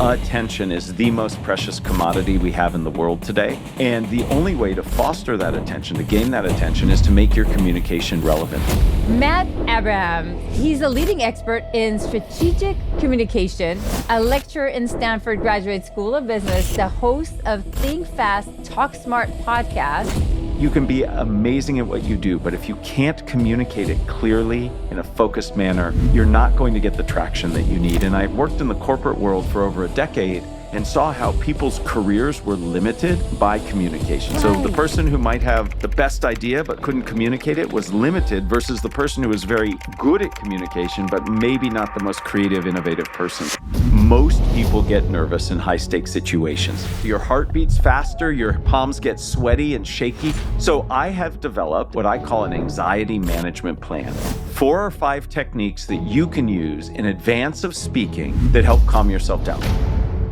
Attention is the most precious commodity we have in the world today. And the only way to foster that attention, to gain that attention, is to make your communication relevant. Matt Abraham, he's a leading expert in strategic communication, a lecturer in Stanford Graduate School of Business, the host of Think Fast, Talk Smart podcast. You can be amazing at what you do, but if you can't communicate it clearly in a focused manner, you're not going to get the traction that you need. And I've worked in the corporate world for over a decade and saw how people's careers were limited by communication. Right. So the person who might have the best idea but couldn't communicate it was limited versus the person who was very good at communication but maybe not the most creative, innovative person. Most people get nervous in high-stakes situations. Your heart beats faster, your palms get sweaty and shaky. So I have developed what I call an anxiety management plan. 4 or 5 techniques that you can use in advance of speaking that help calm yourself down.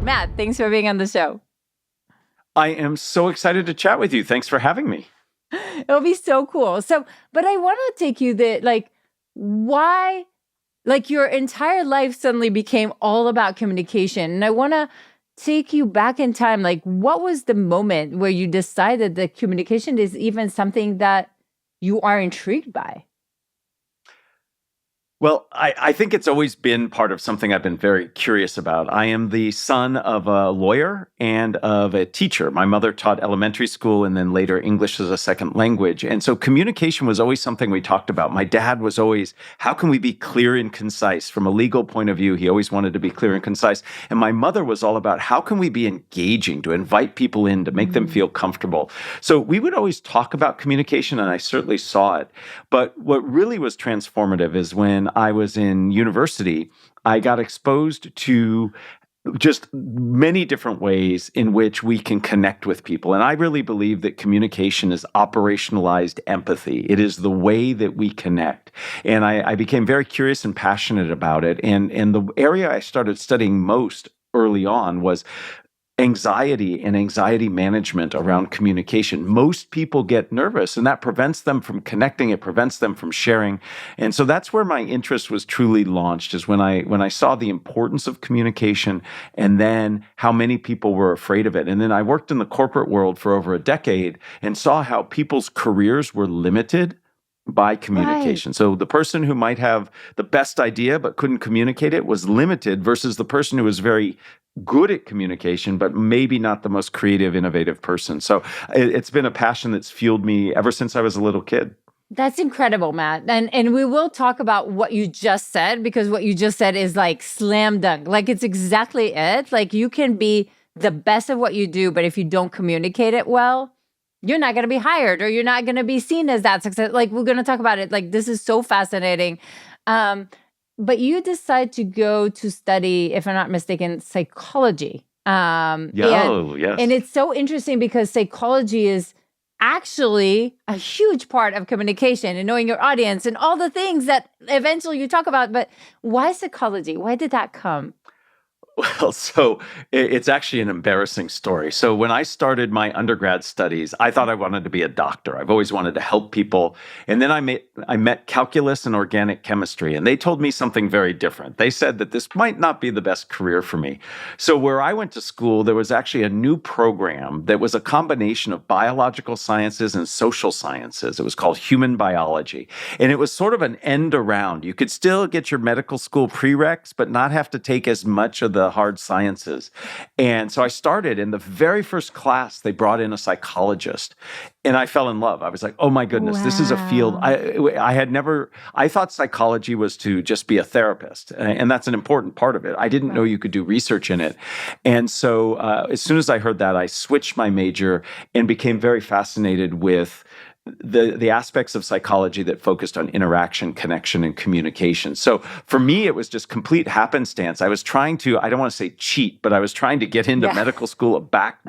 Matt, thanks for being on the show. I am so excited to chat with you. Thanks for having me. It'll be so cool. But I want to take you why, your entire life suddenly became all about communication. And I want to take you back in time. What was the moment where you decided that communication is even something that you are intrigued by? Well, I think it's always been part of something I've been very curious about. I am the son of a lawyer and of a teacher. My mother taught elementary school and then later English as a second language. And so communication was always something we talked about. My dad was always, how can we be clear and concise? From a legal point of view, he always wanted to be clear and concise. And my mother was all about, how can we be engaging, to invite people in, to make them feel comfortable? So we would always talk about communication, and I certainly saw it. But what really was transformative is when I was in university, I got exposed to just many different ways in which we can connect with people. And I really believe that communication is operationalized empathy. It is the way that we connect. And I became very curious and passionate about it. And the area I started studying most early on was anxiety and anxiety management around communication. Most people get nervous, and that prevents them from connecting. It prevents them from sharing. And so that's where my interest was truly launched, is when I saw the importance of communication and then how many people were afraid of it. And then I worked in the corporate world for over a decade and saw how people's careers were limited by communication. Right. So the person who might have the best idea but couldn't communicate it was limited versus the person who was very good at communication, but maybe not the most creative, innovative person. So it's been a passion that's fueled me ever since I was a little kid. That's incredible, Matt. And we will talk about what you just said, because what you just said is slam dunk. It's exactly it. You can be the best of what you do, but if you don't communicate it well, you're not going to be hired, or you're not going to be seen as that success. We're going to talk about it. This is so fascinating. But you decide to go to study, if I'm not mistaken, psychology. Yes. And it's so interesting because psychology is actually a huge part of communication and knowing your audience and all the things that eventually you talk about. But why psychology? Why did that come? Well, so it's actually an embarrassing story. So when I started my undergrad studies, I thought I wanted to be a doctor. I've always wanted to help people. And then I met calculus and organic chemistry, and they told me something very different. They said that this might not be the best career for me. So where I went to school, there was actually a new program that was a combination of biological sciences and social sciences. It was called human biology. And it was sort of an end around. You could still get your medical school prereqs, but not have to take as much of the hard sciences. And so I started, in the very first class, they brought in a psychologist, and I fell in love. I was like, oh my goodness, This is a field. I thought psychology was to just be a therapist, and that's an important part of it. I didn't know you could do research in it. And so as soon as I heard that, I switched my major and became very fascinated with the aspects of psychology that focused on interaction, connection, and communication. So for me, it was just complete happenstance. I was trying to, I don't want to say cheat, but I was trying to get into medical school a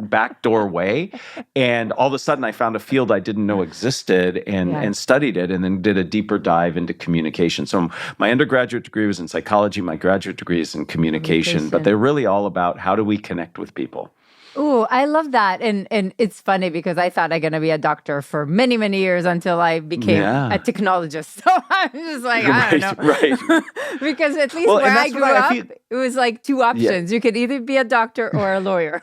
backdoor way. And all of a sudden, I found a field I didn't know existed and studied it, and then did a deeper dive into communication. So my undergraduate degree was in psychology. My graduate degree is in communication. But they're really all about, how do we connect with people? Ooh, I love that. And it's funny because I thought I'm going to be a doctor for many, many years until I became a Yeah. technologist. So I'm just like, I Right, don't right. know. Because at least Well, where and I that's what grew I up, feel. it was like two Yeah. options. You could either be a doctor or a lawyer.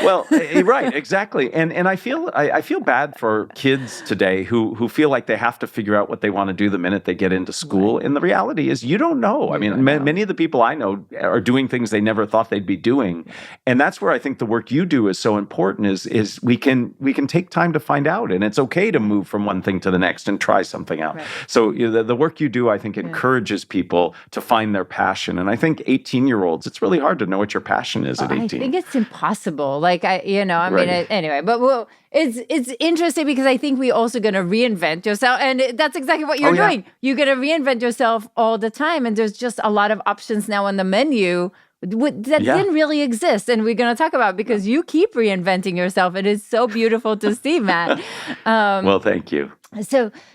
Well, right, exactly, and I feel bad for kids today who feel like they have to figure out what they want to do the minute they get into school. Right. And the reality is, you don't know. I You mean, don't know. many of the people I know are doing things they never thought they'd be doing, Right. and that's where I think the work you do is so important. Is we can take time to find out, and it's okay to move from one thing to the next and try something out. Right. So the work you do, I think, Yeah. encourages people to find their passion. And I think 18-year-olds, it's really hard to know what your passion is at I 18. think it's impossible. Like I mean, Right. anyway. But well, it's interesting because I think we're also going to reinvent yourself, and that's exactly what you're Oh, yeah. doing. You're going to reinvent yourself all the time, and there's just a lot of options now on the menu that Yeah. didn't really exist, and we're going to talk about because you keep reinventing yourself. It is so beautiful to see, Matt. Well, thank you.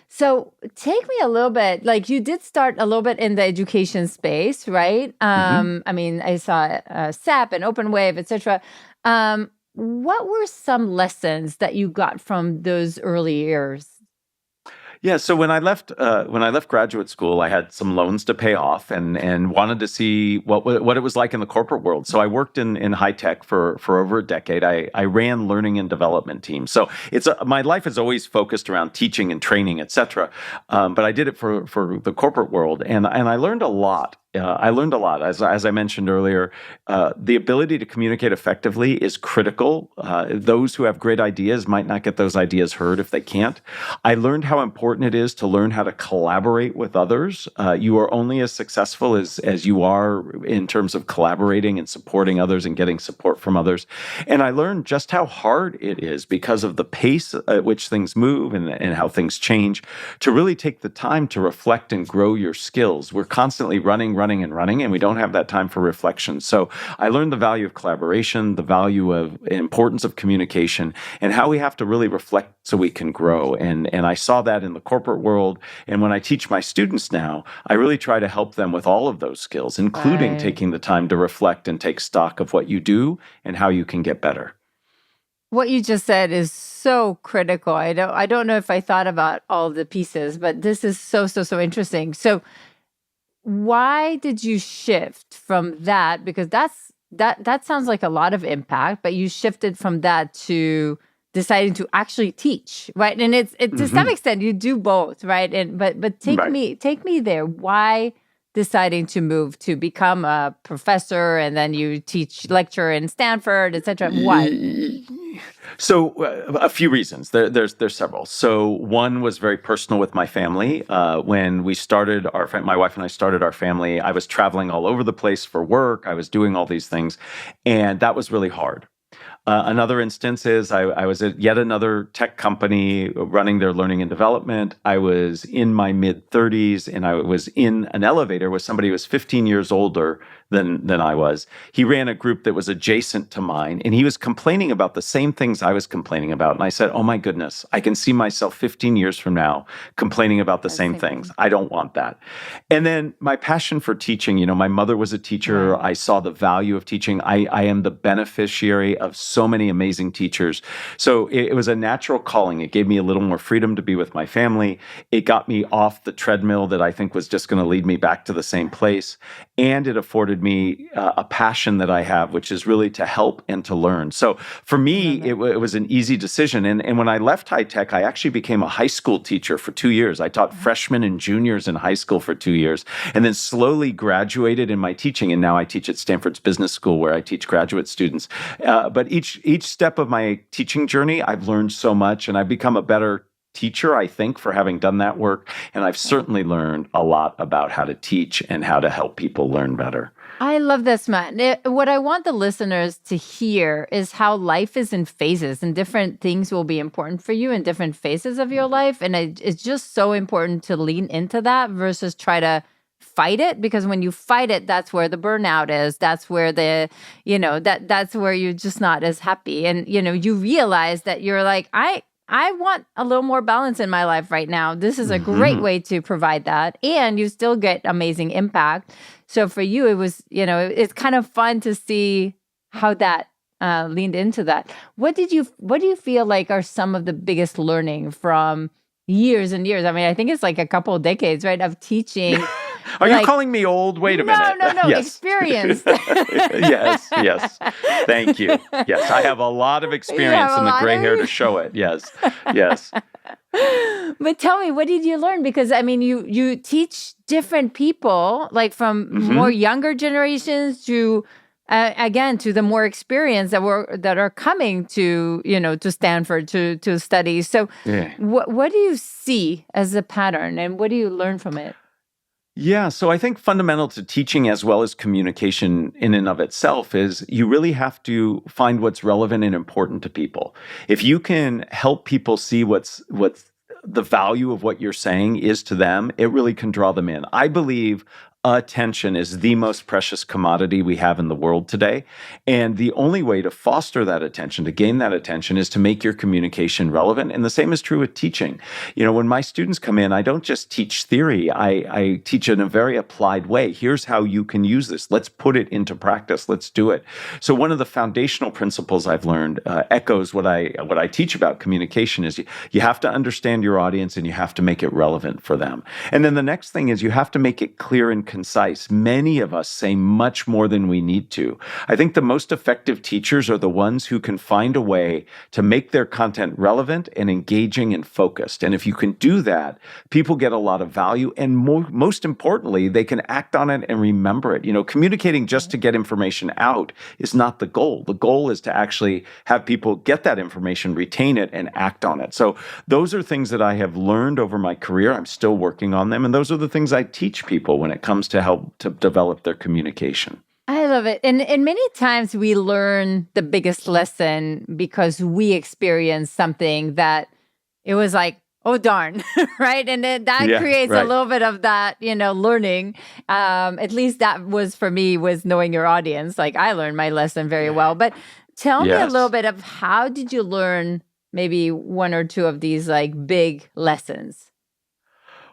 So take me a little bit, like you did start a little bit in the education space, right? Mhm. I mean, I saw SAP and Open Wave, etc. What were some lessons that you got from those early years? Yeah, so when I left graduate school, I had some loans to pay off, and wanted to see what it was like in the corporate world. So I worked in high tech for over a decade. I ran learning and development teams. So my life is always focused around teaching and training, et cetera. But I did it for the corporate world, and I learned a lot. I learned a lot. As I mentioned earlier, the ability to communicate effectively is critical. Those who have great ideas might not get those ideas heard if they can't. I learned how important it is to learn how to collaborate with others. You are only as successful as you are in terms of collaborating and supporting others and getting support from others. And I learned just how hard it is because of the pace at which things move and how things change, to really take the time to reflect and grow your skills. We're constantly running, and we don't have that time for reflection. So I learned the value of collaboration, the value of importance of communication, and how we have to really reflect so we can grow. And I saw that in the corporate world. And when I teach my students now, I really try to help them with all of those skills, including Right. taking the time to reflect and take stock of what you do and how you can get better. What you just said is so critical. I don't know if I thought about all the pieces, but this is so interesting. So why did you shift from that? Because that sounds like a lot of impact, but you shifted from that to deciding to actually teach, right? And it's to some Mhm. extent you do both, right? And but Right. take me there. Why deciding to move to become a professor and then you teach lecture in Stanford, etc.? Why? So a few reasons. There's several. So one was very personal with my family. When we started my wife and I started our family, I was traveling all over the place for work. I was doing all these things, and that was really hard. Another instance is I was at yet another tech company running their learning and development. I was in my mid 30s, and I was in an elevator with somebody who was 15 years older than I was. He ran a group that was adjacent to mine, and he was complaining about the same things I was complaining about. And I said, "Oh my goodness, I can see myself 15 years from now complaining about the same things. I don't want that." And then my passion for teaching, my mother was a teacher. Right. I saw the value of teaching. I am the beneficiary of so many amazing teachers. So it was a natural calling. It gave me a little more freedom to be with my family. It got me off the treadmill that I think was just going to lead me back to the same place. And it afforded me a passion that I have, which is really to help and to learn. So for me, it was an easy decision. And when I left high tech, I actually became a high school teacher for 2 years. I taught freshmen and juniors in high school for 2 years, and then slowly graduated in my teaching. And now I teach at Stanford's Business School, where I teach graduate students. But each step of my teaching journey, I've learned so much, and I've become a better teacher, I think, for having done that work. And I've certainly learned a lot about how to teach and how to help people learn better. I love this, Matt. What I want the listeners to hear is how life is in phases, and different things will be important for you in different phases of your life. And it's just so important to lean into that versus try to fight it, because when you fight it, that's where the burnout is. That's where that's where you're just not as happy. And you realize that you're like, I want a little more balance in my life right now. This is a great Mhm. way to provide that. And you still get amazing impact. So for you, it was, it's kind of fun to see how that leaned into that. What do you feel like are some of the biggest learning from years and years? I mean, I think it's like a couple of decades, right, of teaching. Are you Like, calling me old? Wait a minute. no, Yes. experienced. Yes. Thank you. Yes, I have a lot of experience have a in the lot gray of- hair to show it. Yes. But tell me, what did you learn? Because I mean, you teach different people, like from more younger generations to again to the more experienced that are coming to to Stanford to study. So, Yeah. what do you see as a pattern, and what do you learn from it? Yeah, so I think fundamental to teaching as well as communication in and of itself is you really have to find what's relevant and important to people. If you can help people see what's the value of what you're saying is to them, it really can draw them in. I believe attention is the most precious commodity we have in the world today. And the only way to foster that attention, to gain that attention, is to make your communication relevant. And the same is true with teaching. When my students come in, I don't just teach theory. I teach in a very applied way. Here's how you can use this. Let's put it into practice. Let's do it. So one of the foundational principles I've learned echoes what I teach about communication is you have to understand your audience and you have to make it relevant for them. And then the next thing is you have to make it clear and concise. Many of us say much more than we need to. I think the most effective teachers are the ones who can find a way to make their content relevant and engaging and focused. And if you can do that, people get a lot of value. And most importantly, they can act on it and remember it. Communicating just to get information out is not the goal. The goal is to actually have people get that information, retain it, and act on it. So those are things that I have learned over my career. I'm still working on them. And those are the things I teach people when it comes to help to develop their communication. I love it. And many times we learn the biggest lesson because we experienced something that it was like, oh, darn, right? And then that creates a little bit of that, learning. At least that was for me, was knowing your audience. Like I learned my lesson very well. But tell me a little bit of how did you learn maybe one or two of these like big lessons?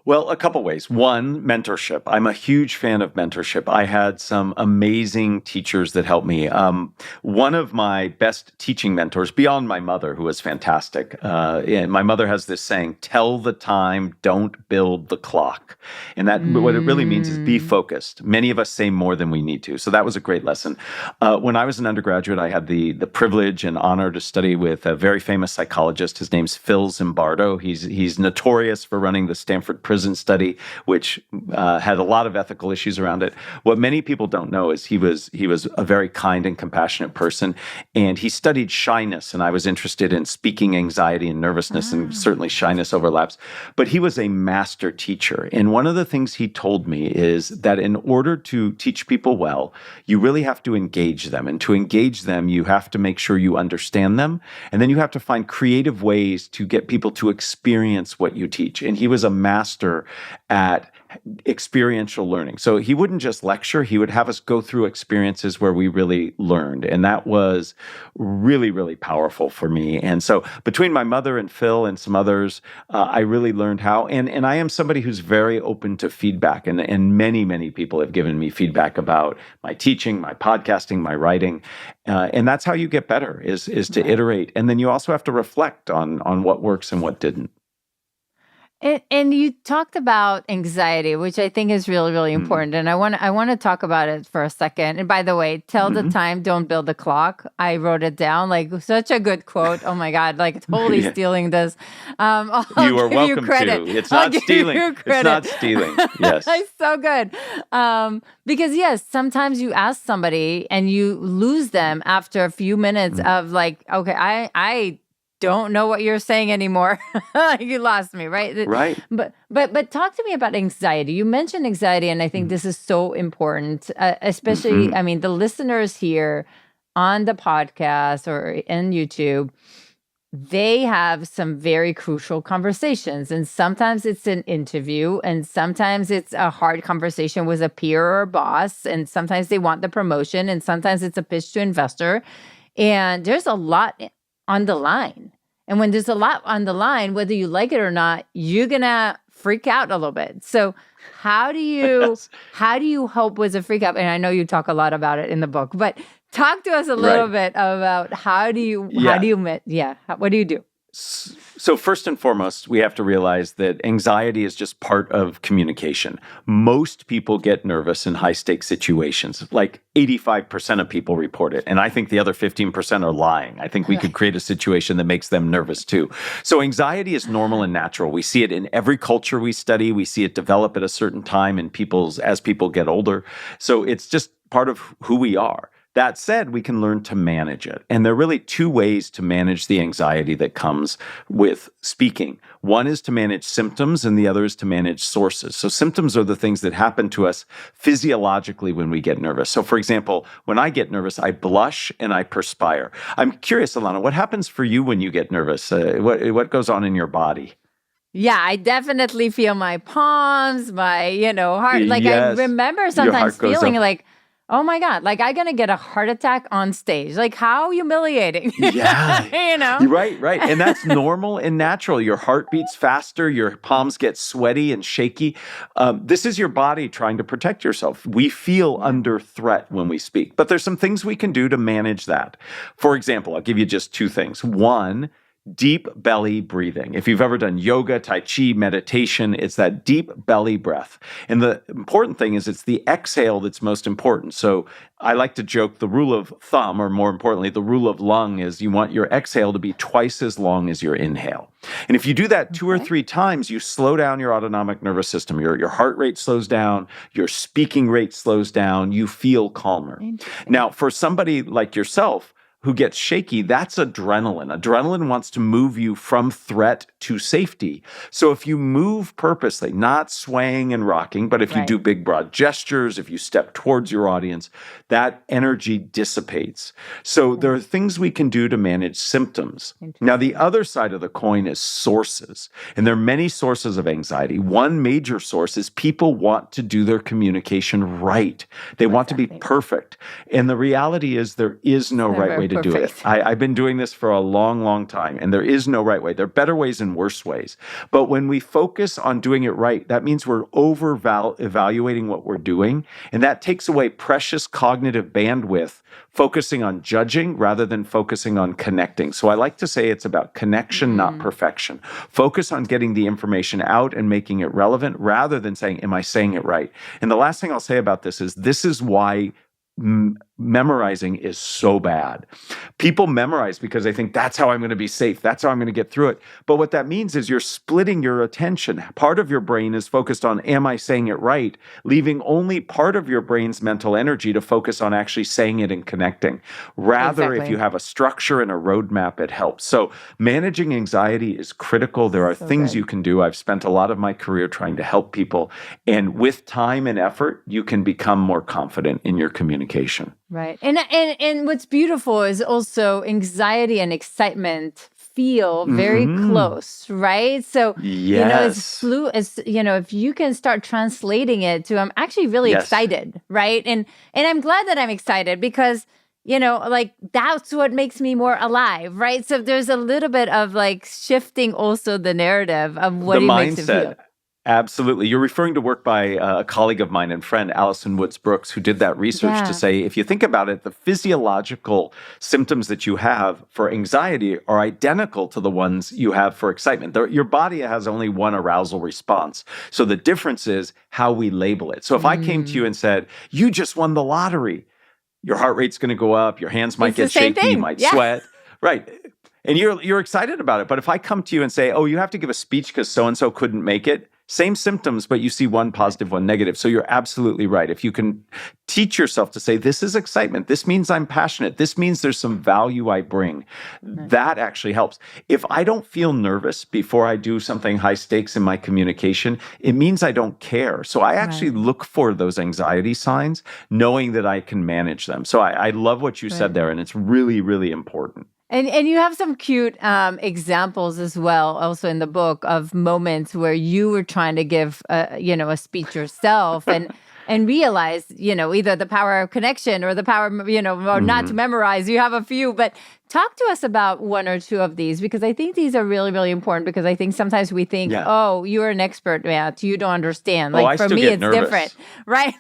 Well, a couple ways. One, mentorship. I'm a huge fan of mentorship. I had some amazing teachers that helped me. One of my best teaching mentors, beyond my mother, who was fantastic, and my mother has this saying, tell the time, don't build the clock. And that what it really means is be focused. Many of us say more than we need to. So that was a great lesson. When I was an undergraduate, I had the privilege and honor to study with a very famous psychologist. His name's Phil Zimbardo. He's notorious for running the Stanford prison study, which had a lot of ethical issues around it. What many people don't know is he was a very kind and compassionate person, and he studied shyness. And I was interested in speaking anxiety and nervousness, and certainly shyness overlaps. But he was a master teacher, and one of the things he told me is that in order to teach people well, you really have to engage them, and to engage them, you have to make sure you understand them, and then you have to find creative ways to get people to experience what you teach. And he was a master at experiential learning. So he wouldn't just lecture, he would have us go through experiences where we really learned. And that was really, really powerful for me. And so between my mother and Phil and some others, I really learned how. And I am somebody who's very open to feedback. And many, many people have given me feedback about my teaching, my podcasting, my writing. And that's how you get better, is to iterate. And then you also have to reflect on what works and what didn't. And you talked about anxiety, which I think is really, really important. And I want to talk about it for a second. And by the way, tell the time, don't build the clock. I wrote it down, like such a good quote. Oh my God, like totally stealing this. You are welcome to. It's not stealing. It's not stealing. Yes. It's so good. Because yes, sometimes you ask somebody and you lose them after a few minutes of like, okay, I don't know what you're saying anymore. You lost me, right? Right. But talk to me about anxiety. You mentioned anxiety, and I think this is so important, especially, I mean, the listeners here on the podcast or in YouTube, they have some very crucial conversations. And sometimes it's an interview, and sometimes it's a hard conversation with a peer or a boss, and sometimes they want the promotion, and sometimes it's a pitch to investor. And there's a lot on the line. And when there's a lot on the line, whether you like it or not, you're going to freak out a little bit. So how do you help with a freak out? And I know you talk a lot about it in the book, but Talk to us a little bit about what do you do? So first and foremost, we have to realize that anxiety is just part of communication. Most people get nervous in high-stakes situations. Like 85% of people report it. And I think the other 15% are lying. I think we could create a situation that makes them nervous too. So anxiety is normal and natural. We see it in every culture we study. We see it develop at a certain time as people get older. So it's just part of who we are. That said, we can learn to manage it. And there are really two ways to manage the anxiety that comes with speaking. One is to manage symptoms, and the other is to manage sources. So symptoms are the things that happen to us physiologically when we get nervous. So for example, when I get nervous, I blush and I perspire. I'm curious, Ilana, what happens for you when you get nervous? What goes on in your body? Yeah, I definitely feel my palms, my, heart. Like Yes, I remember your sometimes heart goes feeling up. like, oh my God, like I'm gonna get a heart attack on stage. Like how humiliating. Yeah. Right. And that's normal and natural. Your heart beats faster. Your palms get sweaty and shaky. This is your body trying to protect yourself. We feel under threat when we speak. But there's some things we can do to manage that. For example, I'll give you just two things. One, deep belly breathing. If you've ever done yoga, tai chi, meditation, it's that deep belly breath. And the important thing is it's the exhale that's most important. So I like to joke the rule of thumb, or more importantly, the rule of lung is you want your exhale to be twice as long as your inhale. And if you do that two or three times, you slow down your autonomic nervous system. Your heart rate slows down, your speaking rate slows down, you feel calmer. Now, for somebody like yourself, who gets shaky, that's adrenaline. Adrenaline wants to move you from threat to safety. So if you move purposely, not swaying and rocking, but if you do big, broad gestures, if you step towards your audience, that energy dissipates. So there are things we can do to manage symptoms. Now, the other side of the coin is sources. And there are many sources of anxiety. One major source is people want to do their communication right. They want to be perfect. And the reality is there is no right way to do it. I've been doing this for a long, long time, and there is no right way. There are better ways and worse ways. But when we focus on doing it right, that means we're evaluating what we're doing, and that takes away precious cognitive bandwidth, focusing on judging rather than focusing on connecting. So I like to say it's about connection, not perfection. Focus on getting the information out and making it relevant rather than saying, am I saying it right? And the last thing I'll say about this is why memorizing is so bad. People memorize because they think that's how I'm going to be safe. That's how I'm going to get through it. But what that means is you're splitting your attention. Part of your brain is focused on, am I saying it right? Leaving only part of your brain's mental energy to focus on actually saying it and connecting. Rather, if you have a structure and a roadmap, it helps. So managing anxiety is critical. There are things you can do. I've spent a lot of my career trying to help people. And with time and effort, you can become more confident in your communication. Right. And what's beautiful is also anxiety and excitement feel very close, right? So, if you can start translating it to, I'm actually really excited, right? And I'm glad that I'm excited because, that's what makes me more alive, right? So there's a little bit of like shifting also the narrative of what it makes it feel. Absolutely. You're referring to work by a colleague of mine and friend, Allison Woods Brooks, who did that research to say, if you think about it, the physiological symptoms that you have for anxiety are identical to the ones you have for excitement. Your body has only one arousal response. So the difference is how we label it. So if I came to you and said, you just won the lottery, your heart rate's going to go up, your hands might get shaky, you might sweat. Right. And you're excited about it. But if I come to you and say, oh, you have to give a speech because so-and-so couldn't make it, same symptoms, but you see one positive, one negative. So you're absolutely right. If you can teach yourself to say, this is excitement, this means I'm passionate, this means there's some value I bring, that actually helps. If I don't feel nervous before I do something high stakes in my communication, it means I don't care. So I actually look for those anxiety signs, knowing that I can manage them. So I love what you said there, and it's really, really important. And you have some cute examples as well, also in the book, of moments where you were trying to give, a speech yourself. And and realize, either the power of connection or the power, or not to memorize. You have a few, but talk to us about one or two of these, because I think these are really, really important, because I think sometimes we think, oh, you're an expert, Matt, you don't understand. Like for me, it's different, right?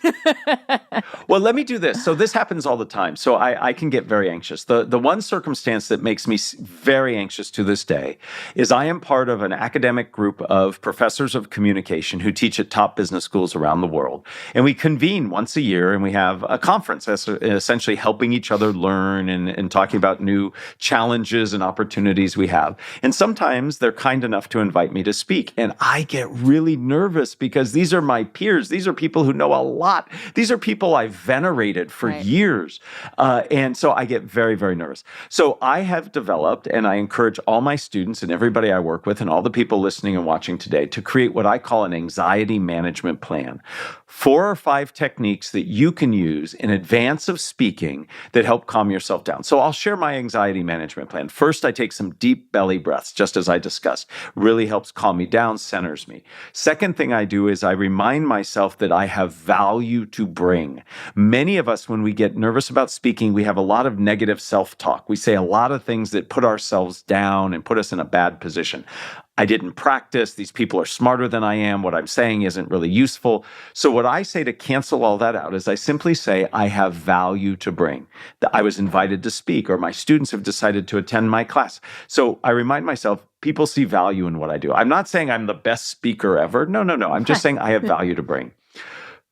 Well, let me do this. So this happens all the time. So I can get very anxious. The one circumstance that makes me very anxious to this day is I am part of an academic group of professors of communication who teach at top business schools around the world. And we convene once a year and we have a conference that's essentially helping each other learn and talking about new challenges and opportunities we have. And sometimes they're kind enough to invite me to speak. And I get really nervous because these are my peers. These are people who know a lot. These are people I've venerated for years. And so I get very, very nervous. So I have developed, and I encourage all my students and everybody I work with and all the people listening and watching today to create what I call an anxiety management plan. 4 or 5 techniques that you can use in advance of speaking that help calm yourself down. So I'll share my anxiety management plan. First, I take some deep belly breaths, just as I discussed. Really helps calm me down, centers me. Second thing I do is I remind myself that I have value to bring. Many of us, when we get nervous about speaking, we have a lot of negative self-talk. We say a lot of things that put ourselves down and put us in a bad position. I didn't practice. These people are smarter than I am. What I'm saying isn't really useful. So what I say to cancel all that out is I simply say, I have value to bring. That I was invited to speak, or my students have decided to attend my class. So I remind myself, people see value in what I do. I'm not saying I'm the best speaker ever. No. I'm just saying I have value to bring.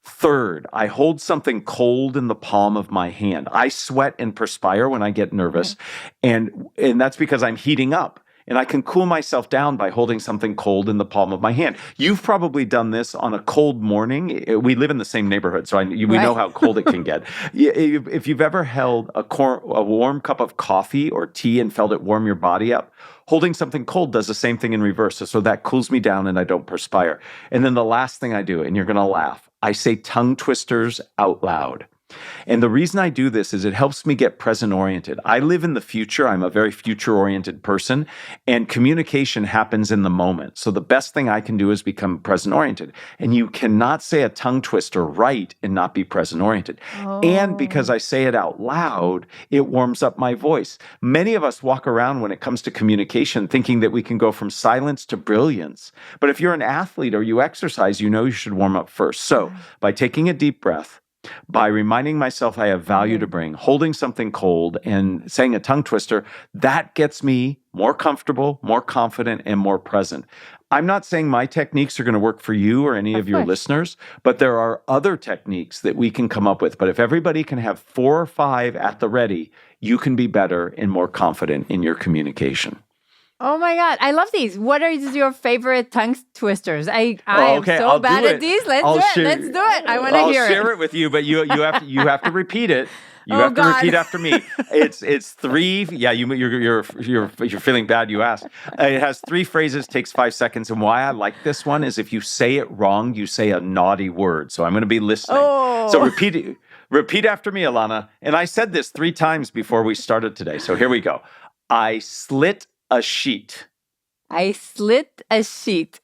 Third, I hold something cold in the palm of my hand. I sweat and perspire when I get nervous, and that's because I'm heating up. And I can cool myself down by holding something cold in the palm of my hand. You've probably done this on a cold morning. We live in the same neighborhood, so we know how cold it can get. If you've ever held a warm cup of coffee or tea and felt it warm your body up, holding something cold does the same thing in reverse. So that cools me down and I don't perspire. And then the last thing I do, and you're going to laugh, I say tongue twisters out loud. And the reason I do this is it helps me get present-oriented. I live in the future. I'm a very future-oriented person, and communication happens in the moment. So the best thing I can do is become present-oriented. And you cannot say a tongue twister right and not be present-oriented. And because I say it out loud, it warms up my voice. Many of us walk around when it comes to communication thinking that we can go from silence to brilliance. But if you're an athlete or you exercise, you should warm up first. So by taking a deep breath, by reminding myself I have value to bring, holding something cold and saying a tongue twister, that gets me more comfortable, more confident, and more present. I'm not saying my techniques are going to work for you or any of your listeners, but there are other techniques that we can come up with. But if everybody can have 4 or 5 at the ready, you can be better and more confident in your communication. Oh my God, I love these. What are your favorite tongue twisters? I am so bad at these. Let's do it. I want to hear it. I'll share it with you, but you have to repeat it. You have to repeat after me. It's 3. Yeah, you're feeling bad. You asked. It has 3 phrases. Takes 5 seconds. And why I like this one is if you say it wrong, you say a naughty word. So I'm going to be listening. So repeat after me, Ilana. And I said this 3 times before we started today. So here we go. I slit a sheet. I slit a sheet.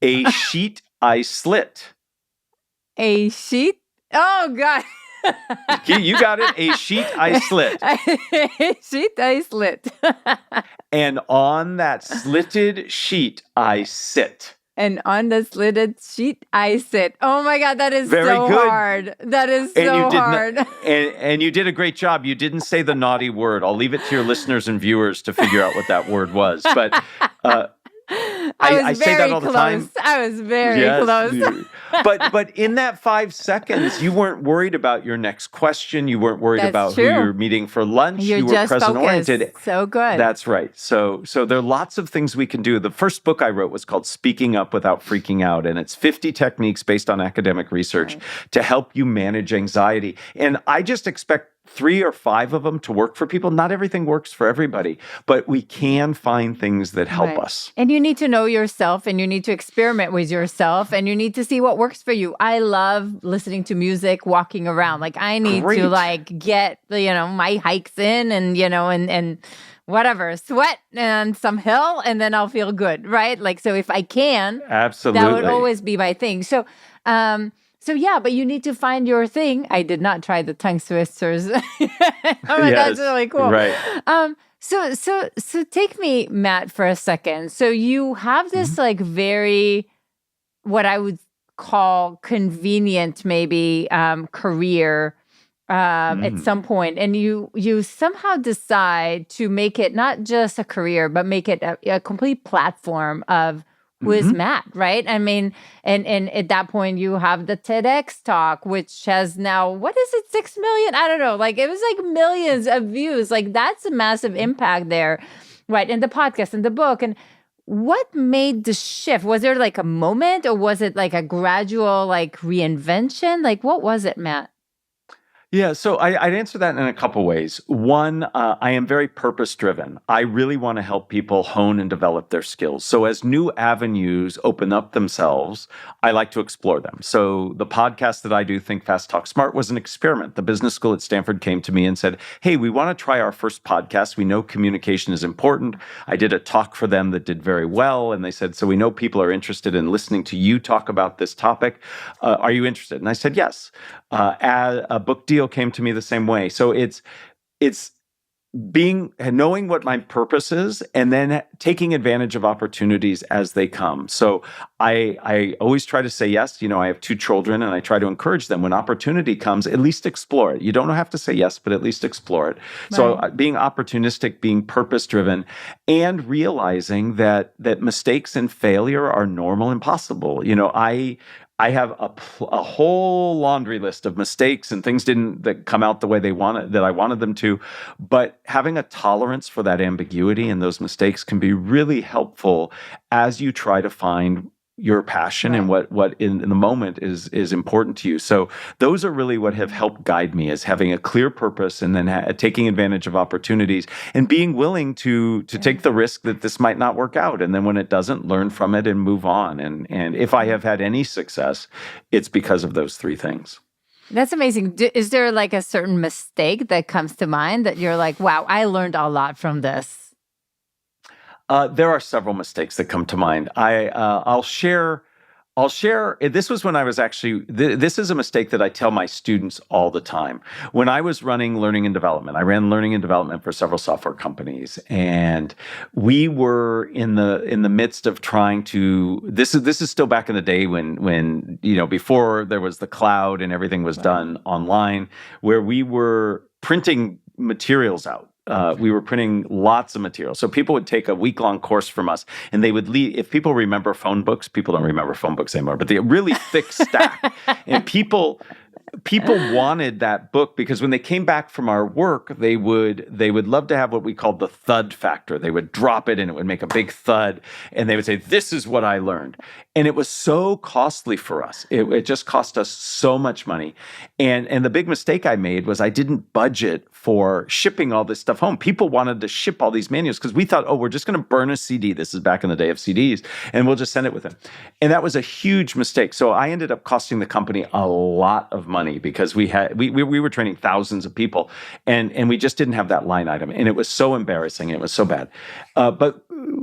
A sheet I slit. A sheet? Oh, God. You got it. A sheet I slit. A sheet I slit. And on that slitted sheet I sit. And on the slitted sheet, I sit. Oh my God, that is Very so good. hard. That is so hard. And you did a great job. You didn't say the naughty word. I'll leave it to your listeners and viewers to figure out what that word was. But I say that all the time. I was very close. But in that 5 seconds, you weren't worried about your next question. You weren't worried about who you're meeting for lunch. You were present-oriented. So good. That's right. So there are lots of things we can do. The first book I wrote was called Speaking Up Without Freaking Out, and it's 50 techniques based on academic research to help you manage anxiety. And I just expect 3 or 5 of them to work for people. Not everything works for everybody, but we can find things that help us. And you need to know yourself, and you need to experiment with yourself, and you need to see what works for you. I love listening to music, walking around. Like I need to get, my hikes in and whatever, sweat and some hill, and then I'll feel good, right? Like, so if I can, absolutely, that would always be my thing. So, So yeah, but you need to find your thing. I did not try the tongue twisters. Oh my God, that's really cool. Right. So take me, Matt, for a second. So you have this like very, what I would call convenient, maybe career at some point, and you somehow decide to make it not just a career, but make it a complete platform of who is Matt, right? I mean, and at that point you have the TEDx talk, which has now, what is it, 6 million? I don't know. Like it was like millions of views. Like that's a massive impact there, right? And the podcast and the book. And what made the shift? Was there like a moment, or was it like a gradual like reinvention? Like what was it, Matt? Yeah, so I'd answer that in a couple ways. One, I am very purpose driven. I really want to help people hone and develop their skills. So as new avenues open up themselves, I like to explore them. So the podcast that I do, Think Fast, Talk Smart, was an experiment. The business school at Stanford came to me and said, hey, we want to try our first podcast. We know communication is important. I did a talk for them that did very well. And they said, so we know people are interested in listening to you talk about this topic. Are you interested? And I said, yes. A book deal came to me the same way. So it's knowing what my purpose is, and then taking advantage of opportunities as they come. So I always try to say yes. I have 2 children, and I try to encourage them when opportunity comes, at least explore it. You don't have to say yes, but at least explore it. Right. So being opportunistic, being purpose driven, and realizing that mistakes and failure are normal and possible. I have a whole laundry list of mistakes and things that come out the way that I wanted them to. But having a tolerance for that ambiguity and those mistakes can be really helpful as you try to find your passion and what in the moment is important to you. So those are really what have helped guide me, is having a clear purpose, and then taking advantage of opportunities, and being willing to take the risk that this might not work out. And then when it doesn't, learn from it and move on. And if I have had any success, it's because of those 3 things. That's amazing. Is there like a certain mistake that comes to mind that you're like, wow, I learned a lot from this? There are several mistakes that come to mind. I'll share. This was when I was actually. This is a mistake that I tell my students all the time. When I was running learning and development, I ran learning and development for several software companies, and we were in the midst of trying to. This is still back in the day when before there was the cloud and everything was done online, where we were printing materials out. We were printing lots of material. So people would take a week-long course from us, and they would leave. If people remember phone books, people don't remember phone books anymore, but the really thick stack. And people wanted that book because when they came back from our work, they would love to have what we called the thud factor. They would drop it and it would make a big thud, and they would say, "This is what I learned." And it was so costly for us. It just cost us so much money. And the big mistake I made was I didn't budget for shipping all this stuff home. People wanted to ship all these manuals because we thought, oh, we're just going to burn a CD. This is back in the day of CDs, and we'll just send it with them. And that was a huge mistake. So I ended up costing the company a lot of money because we were training thousands of people, and we just didn't have that line item. And it was so embarrassing. And it was so bad.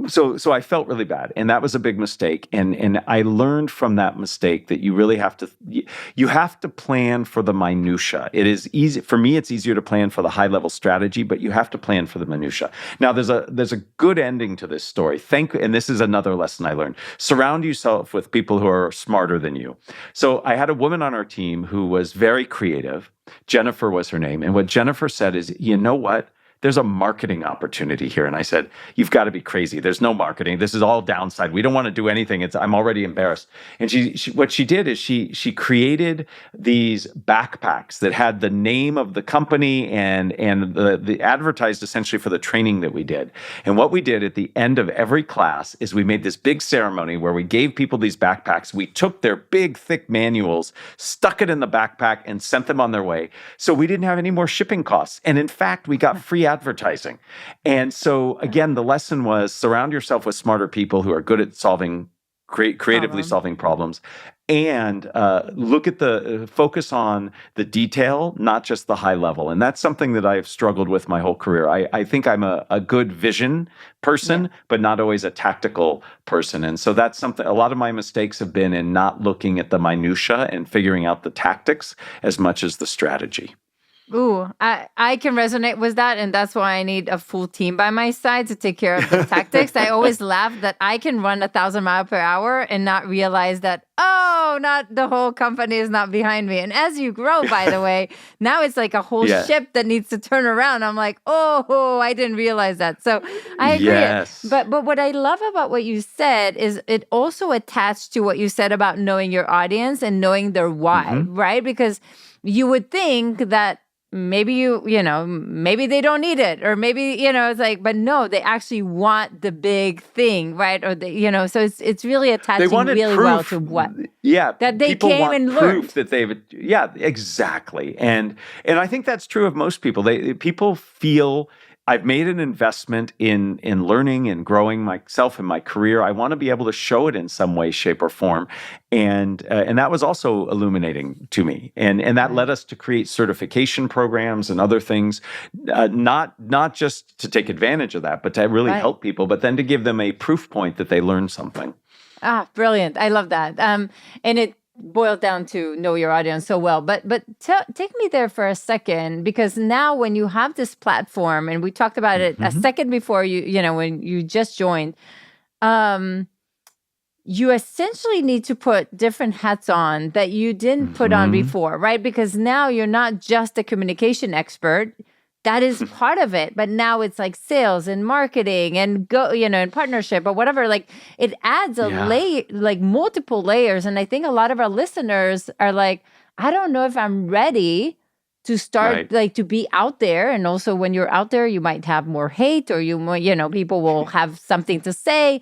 So I felt really bad, and that was a big mistake. And I learned from that mistake that you really have to plan for the minutia. It is easy for me. It's easier to plan for the high level strategy, but you have to plan for the minutia. Now, there's a good ending to this story. And this is another lesson I learned. Surround yourself with people who are smarter than you. So I had a woman on our team who was very creative. Jennifer was her name, and what Jennifer said is, you know what? There's a marketing opportunity here. And I said, you've got to be crazy. There's no marketing. This is all downside. We don't want to do anything. I'm already embarrassed. And what she did is she created these backpacks that had the name of the company and the advertised essentially for the training that we did. And what we did at the end of every class is we made this big ceremony where we gave people these backpacks. We took their big, thick manuals, stuck it in the backpack, and sent them on their way. So we didn't have any more shipping costs. And in fact, we got free advertising. And so again, the lesson was surround yourself with smarter people who are good at solving creatively Problem. solving problems, and look at focus on the detail, not just the high level. And that's something that I've struggled with my whole career. I think I'm a good vision person, Yeah. but not always a tactical person. And so that's something, a lot of my mistakes have been in not looking at the minutia and figuring out the tactics as much as the strategy. Ooh, I can resonate with that. And that's why I need a full team by my side to take care of the tactics. I always laugh that I can run 1,000 miles per hour and not realize that, oh, not the whole company is not behind me. And as you grow, by the way, now it's like a whole Yeah. ship that needs to turn around. I'm like, oh, I didn't realize that. So I agree. Yes. But what I love about what you said is it also attached to what you said about knowing your audience and knowing their why, right? Because you would think that maybe maybe they don't need it, or maybe, it's like, but no, they actually want the big thing, right? Or so it's really attaching really well to what that they people came want and proof learned. that exactly. And I think that's true of most people. People feel I've made an investment in learning and growing myself in my career. I want to be able to show it in some way, shape, or form, and that was also illuminating to me. And that led us to create certification programs and other things, not just to take advantage of that, but to really help people, but then to give them a proof point that they learned something. Ah, brilliant! I love that. And it boiled down to know your audience so well. But take me there for a second, because now when you have this platform, and we talked about it a second before when you just joined, you essentially need to put different hats on that you didn't put on before, right? Because now you're not just a communication expert. That is part of it. But now it's like sales and marketing and and partnership or whatever. Like it adds a layer, like multiple layers. And I think a lot of our listeners are like, I don't know if I'm ready to start to be out there. And also when you're out there, you might have more hate, or people will have something to say.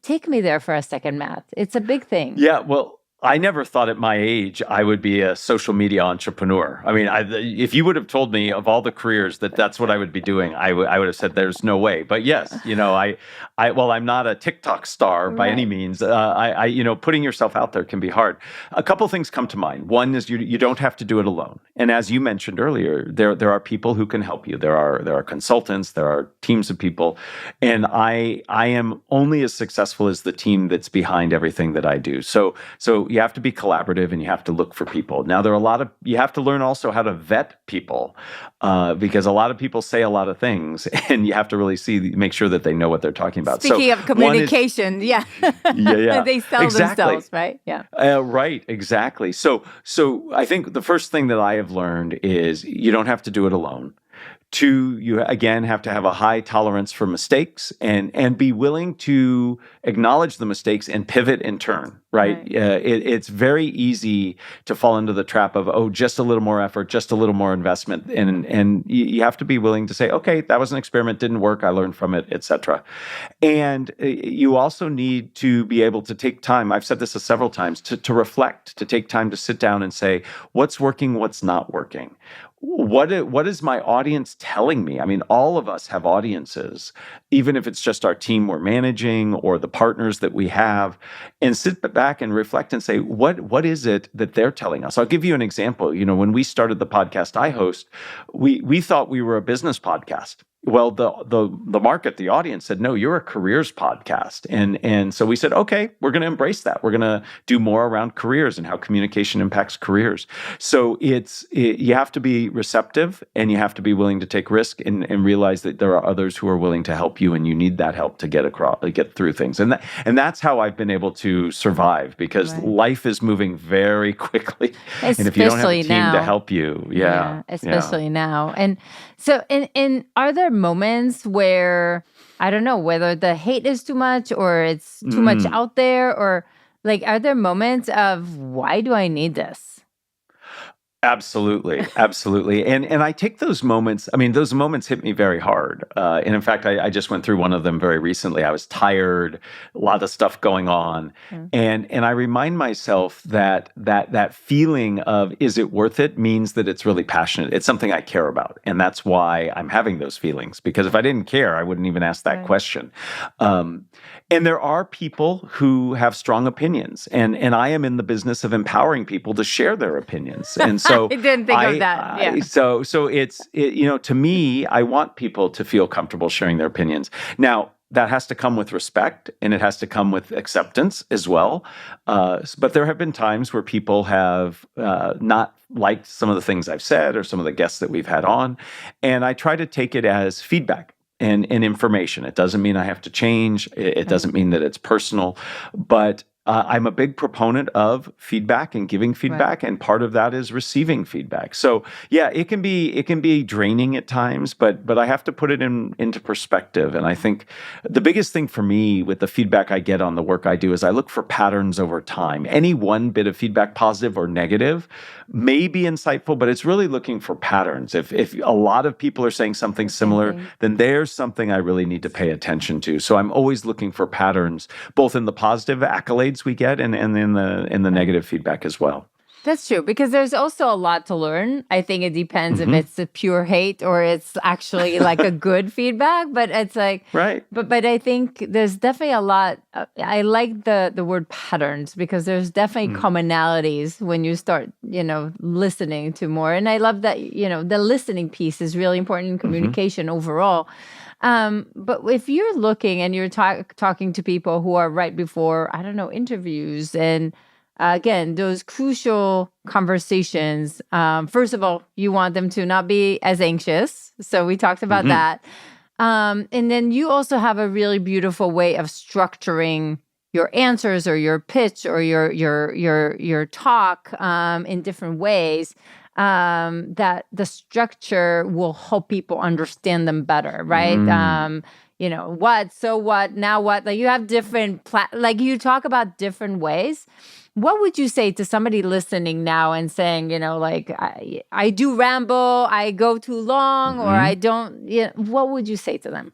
Take me there for a second, Matt. It's a big thing. Yeah, well, I never thought at my age I would be a social media entrepreneur. I mean, if you would have told me of all the careers that's what I would be doing, I would have said there's no way. But yes, I'm not a TikTok star by any means. Putting yourself out there can be hard. A couple things come to mind. One is you don't have to do it alone. And as you mentioned earlier, there are people who can help you. There are consultants. There are teams of people, and I am only as successful as the team that's behind everything that I do. So you have to be collaborative, and you have to look for people. Now, you have to learn also how to vet people, because a lot of people say a lot of things, and you have to really make sure that they know what they're talking about. Speaking of communication, they sell themselves, right? Yeah. Right, exactly. So I think the first thing that I have learned is you don't have to do it alone. 2, you again have to have a high tolerance for mistakes and be willing to acknowledge the mistakes and pivot and turn, right? It's very easy to fall into the trap of, just a little more effort, just a little more investment. And you have to be willing to say, okay, that was an experiment, didn't work, I learned from it, etc. And you also need to be able to take time. I've said this several times, to reflect, to take time to sit down and say, what's working, what's not working? What is my audience telling me? I mean, all of us have audiences, even if it's just our team we're managing or the partners that we have, and sit back and reflect and say, what is it that they're telling us? I'll give you an example. When we started the podcast I host, we thought we were a business podcast. Well, the market, the audience said, no, you're a careers podcast. And so we said, okay, we're going to embrace that. We're going to do more around careers and how communication impacts careers. So you have to be receptive, and you have to be willing to take risk and realize that there are others who are willing to help you, and you need that help to get through things. And that's how I've been able to survive, because life is moving very quickly. Especially and if you don't have a team now. to help you, especially now. And so, and are there moments where, I don't know, whether the hate is too much or it's too much out there, or like, are there moments of, why do I need this? Absolutely, absolutely, and I take those moments. I mean, those moments hit me very hard. And in fact, I just went through one of them very recently. I was tired, a lot of stuff going on, Mm. and I remind myself that feeling of is it worth it means that it's really passionate. It's something I care about, and that's why I'm having those feelings. Because if I didn't care, I wouldn't even ask that Right. question. And there are people who have strong opinions, and I am in the business of empowering people to share their opinions. And so I didn't think of that. Yeah. so to me, I want people to feel comfortable sharing their opinions. Now, that has to come with respect and it has to come with acceptance as well. But there have been times where people have not liked some of the things I've said or some of the guests that we've had on. And I try to take it as feedback and information. It doesn't mean I have to change. It doesn't mean that it's personal, but I'm a big proponent of feedback and giving feedback, and part of that is receiving feedback. So yeah, it can be draining at times, but I have to put it into perspective. And I think the biggest thing for me with the feedback I get on the work I do is I look for patterns over time. Any one bit of feedback, positive or negative, may be insightful, but it's really looking for patterns. If a lot of people are saying something similar, then there's something I really need to pay attention to. So I'm always looking for patterns, both in the positive accolades we get and in the negative feedback as well. That's true, because there's also a lot to learn. I think it depends if it's a pure hate or it's actually like a good feedback. But it's like, right. But I think there's definitely a lot. I like the word patterns because there's definitely commonalities when you start, listening to more. And I love that, the listening piece is really important in communication overall. But if you're looking and you're talking to people who are right before, I don't know, interviews and again, those crucial conversations. First of all, you want them to not be as anxious. So we talked about that. And then you also have a really beautiful way of structuring your answers or your pitch or your talk in different ways. That the structure will help people understand them better, right? What, so what, now what? Like you have different, like you talk about different ways. What would you say to somebody listening now and saying, like I do ramble, I go too long, or I don't? What would you say to them?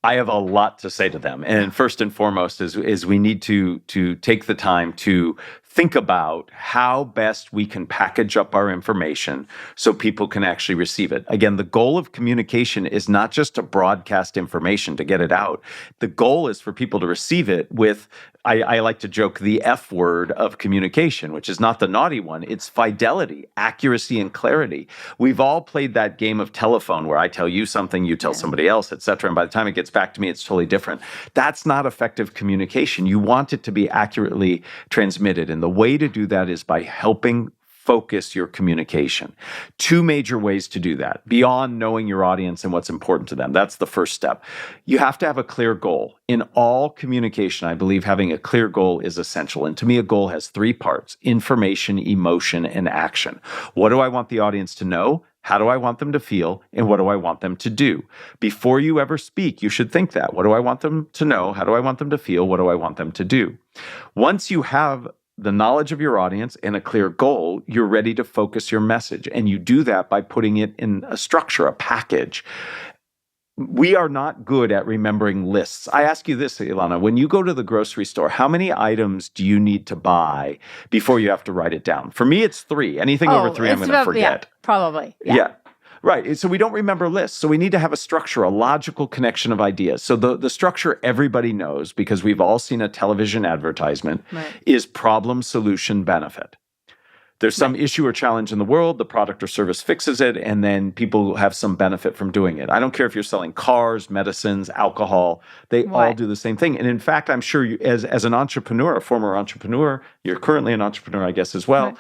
I have a lot to say to them, and first and foremost is we need to take the time to think about how best we can package up our information so people can actually receive it. Again, the goal of communication is not just to broadcast information to get it out. The goal is for people to receive it with, I like to joke, the F word of communication, which is not the naughty one. It's fidelity, accuracy, and clarity. We've all played that game of telephone where I tell you something, you tell somebody else, et cetera. And by the time it gets back to me, it's totally different. That's not effective communication. You want it to be accurately transmitted. And the way to do that is by helping focus your communication. Two major ways to do that, beyond knowing your audience and what's important to them. That's the first step. You have to have a clear goal. In all communication, I believe having a clear goal is essential. And to me, a goal has three parts: information, emotion, and action. What do I want the audience to know? How do I want them to feel? And what do I want them to do? Before you ever speak, you should think that. What do I want them to know? How do I want them to feel? What do I want them to do? Once you have the knowledge of your audience and a clear goal, you're ready to focus your message. And you do that by putting it in a structure, a package. We are not good at remembering lists. I ask you this, Ilana, when you go to the grocery store, how many items do you need to buy before you have to write it down? For me, it's 3. Anything over 3, I'm going to forget. Yeah, probably. Yeah. Right. So we don't remember lists. So we need to have a structure, a logical connection of ideas. So the structure everybody knows, because we've all seen a television advertisement, is problem, solution, benefit. There's some issue or challenge in the world, the product or service fixes it, and then people have some benefit from doing it. I don't care if you're selling cars, medicines, alcohol, they all do the same thing. And in fact, I'm sure you, as an entrepreneur, a former entrepreneur, you're currently an entrepreneur, I guess, as well,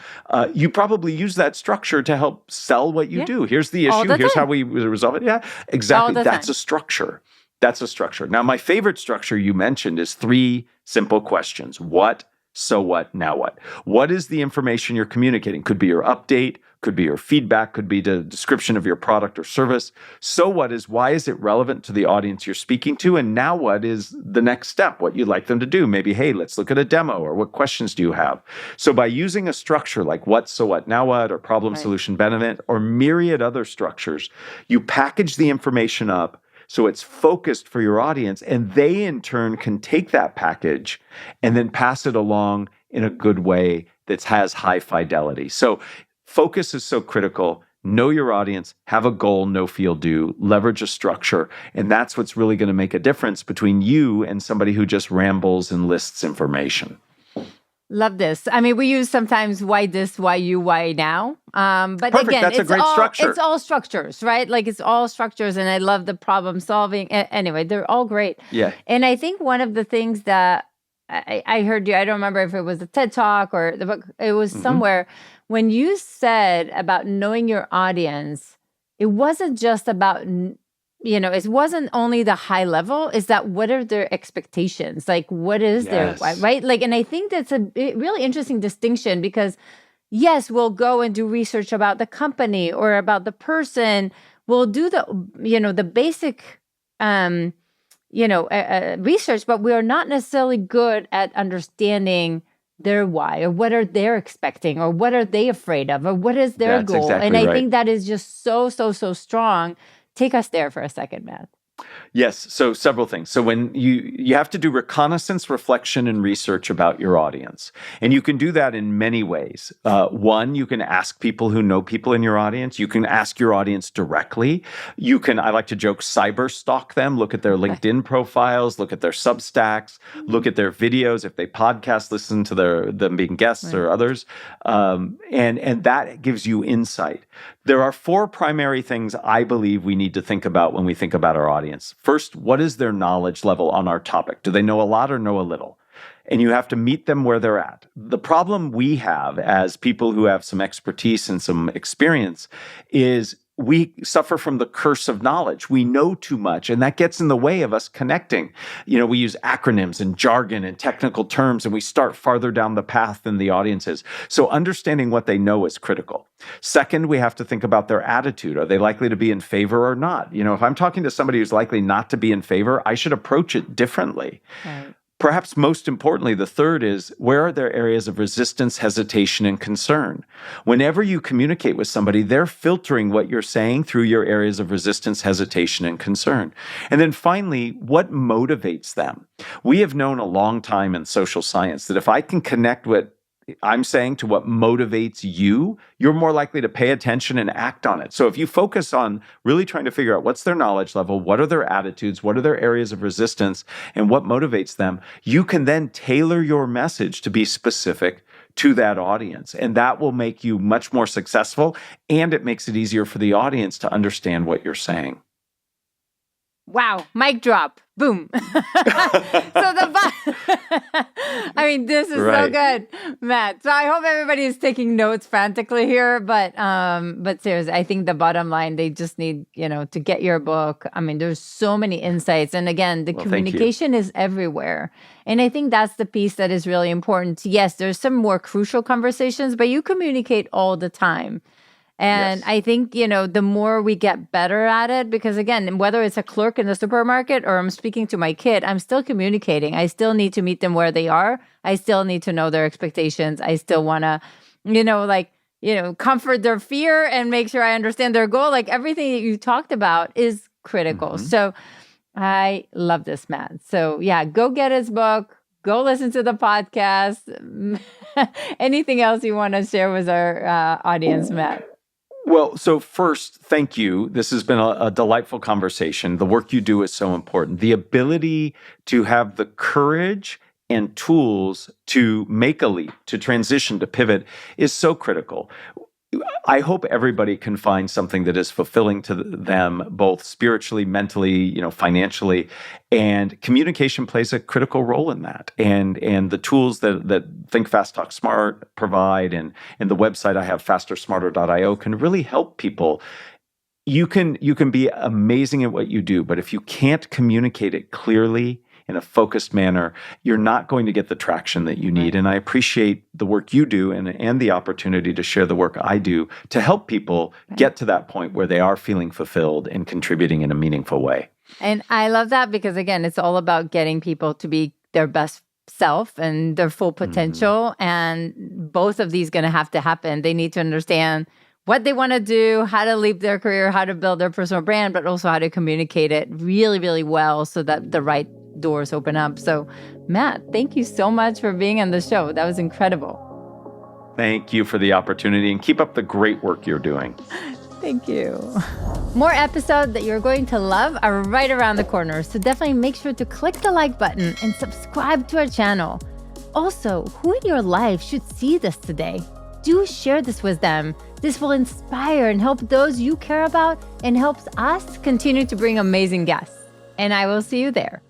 you probably use that structure to help sell what you do. Here's the issue, here's how we resolve it. Yeah, exactly. That's a structure. That's a structure. Now, my favorite structure you mentioned is 3 simple questions. What? So what? Now what? What is the information you're communicating? Could be your update, could be your feedback, could be the description of your product or service. So what is, why is it relevant to the audience you're speaking to? And now what is the next step, what you'd like them to do? Maybe, hey, let's look at a demo, or what questions do you have? So by using a structure like what, so what, now what, or problem, solution, benefit, or myriad other structures, you package the information up so it's focused for your audience, and they in turn can take that package and then pass it along in a good way that has high fidelity. So focus is so critical. Know your audience, have a goal, no feel do, leverage a structure, and that's what's really going to make a difference between you and somebody who just rambles and lists information. Love this. I mean, we use sometimes why this, why you, why now. But Perfect. again, That's a great structure. It's all structures, right? Like it's all structures, and I love the problem solving. Anyway, they're all great. Yeah. And I think one of the things that I heard you, I don't remember if it was a TED Talk or the book, it was somewhere, when you said about knowing your audience, it wasn't just about, it wasn't only the high level, is that what are their expectations? Like, what is their, right? Like, and I think that's a really interesting distinction because, yes, we'll go and do research about the company or about the person. We'll do the, the basic, research, but we are not necessarily good at understanding their why, or what are they expecting, or what are they afraid of, or what is their goal. Exactly and I right. think that is just so strong. Take us there for a second, Matt. Yes. So several things. So when you have to do reconnaissance, reflection, and research about your audience. And you can do that in many ways. One, you can ask people who know people in your audience. You can ask your audience directly. You can, I like to joke, cyber stalk them, look at their LinkedIn profiles, look at their Substacks, look at their videos. If they podcast, listen to them being guests or others. And that gives you insight. There are 4 primary things I believe we need to think about when we think about our audience. First, what is their knowledge level on our topic? Do they know a lot or know a little? And you have to meet them where they're at. The problem we have as people who have some expertise and some experience is we suffer from the curse of knowledge. We know too much, and that gets in the way of us connecting. We use acronyms and jargon and technical terms, and we start farther down the path than the audience is. So understanding what they know is critical. Second, we have to think about their attitude. Are they likely to be in favor or not? If I'm talking to somebody who's likely not to be in favor, I should approach it differently. Right. Perhaps most importantly, the third is, where are there areas of resistance, hesitation, and concern? Whenever you communicate with somebody, they're filtering what you're saying through your areas of resistance, hesitation, and concern. And then finally, what motivates them? We have known a long time in social science that if I can connect what I'm saying to what motivates you, you're more likely to pay attention and act on it. So if you focus on really trying to figure out what's their knowledge level, what are their attitudes, what are their areas of resistance, and what motivates them, you can then tailor your message to be specific to that audience. And that will make you much more successful, and it makes it easier for the audience to understand what you're saying. Wow, mic drop. Boom. I mean, this is so good, Matt. So I hope everybody is taking notes frantically here, but seriously, I think the bottom line, they just need, to get your book. I mean, there's so many insights. And again, the communication is everywhere. And I think that's the piece that is really important. Yes, there's some more crucial conversations, but you communicate all the time. And I think, the more we get better at it, because again, whether it's a clerk in the supermarket or I'm speaking to my kid, I'm still communicating. I still need to meet them where they are. I still need to know their expectations. I still want to, comfort their fear and make sure I understand their goal. Like everything that you talked about is critical. Mm-hmm. So I love this, Matt. So yeah, go get his book. Go listen to the podcast. Anything else you want to share with our audience, Matt? Well, so first, thank you. This has been a delightful conversation. The work you do is so important. The ability to have the courage and tools to make a leap, to transition, to pivot is so critical. I hope everybody can find something that is fulfilling to them, both spiritually, mentally, financially, and communication plays a critical role in that. And the tools that Think Fast, Talk Smart provide, and the website I have, fastersmarter.io, can really help people. You can be amazing at what you do, but if you can't communicate it clearly in a focused manner, you're not going to get the traction that you need. And I appreciate the work you do and the opportunity to share the work I do to help people get to that point where they are feeling fulfilled and contributing in a meaningful way. And I love that because, again, it's all about getting people to be their best self and their full potential. And both of these going to have to happen. They need to understand what they want to do, how to lead their career, how to build their personal brand, but also how to communicate it really, really well so that the right doors open up. So, Matt, thank you so much for being on the show. That was incredible. Thank you for the opportunity, and keep up the great work you're doing. Thank you. More episodes that you're going to love are right around the corner, so definitely make sure to click the like button and subscribe to our channel. Also, who in your life should see this today? Do share this with them. This will inspire and help those you care about and helps us continue to bring amazing guests. And I will see you there.